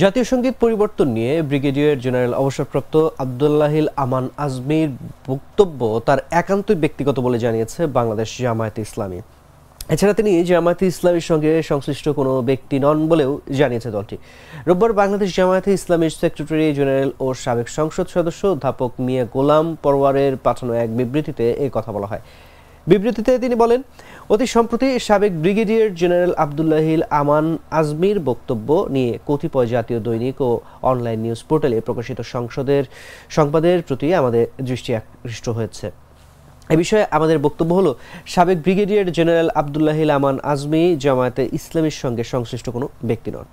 জাতীয় সংগীত পরিবর্তন নিয়ে ব্রিগেডিয়ার জেনারেল অবসরপ্রাপ্ত আব্দুল্লাহিল আমান আজমির বক্তব্য তার একান্তই ব্যক্তিগত বলে জানিয়েছে বাংলাদেশ জামায়াতে ইসলামী। এছাড়া তিনি জামায়াতে ইসলামীর সঙ্গে সংশ্লিষ্ট কোনো ব্যক্তি নন বলেও জানিয়েছে দলটি। রোববার বাংলাদেশ জামায়াতে ইসলামীর সেক্রেটারি জেনারেল ও সাবেক সংসদ সদস্য অধ্যাপক মিয়া গোলাম পরওয়ারের পাঠানো এক বিবৃতিতে এই কথা বলা হয়। বিবৃতিতে তিনি বলেন, অতি সম্প্রতি সাবেক ব্রিগেডিয়ার জেনারেল আব্দুল্লাহিল আমান আজমির বক্তব্য নিয়ে কতিপয় জাতীয় দৈনিক ও অনলাইন নিউজ পোর্টালে প্রকাশিত সংবাদের প্রতি আমাদের দৃষ্টি আকৃষ্ট হয়েছে। এ বিষয়ে আমাদের বক্তব্য হলো, সাবেক ব্রিগেডিয়ার জেনারেল আব্দুল্লাহিল আমান আজমি জামায়াতে ইসলামীর সঙ্গে সংশ্লিষ্ট কোনো ব্যক্তি নন।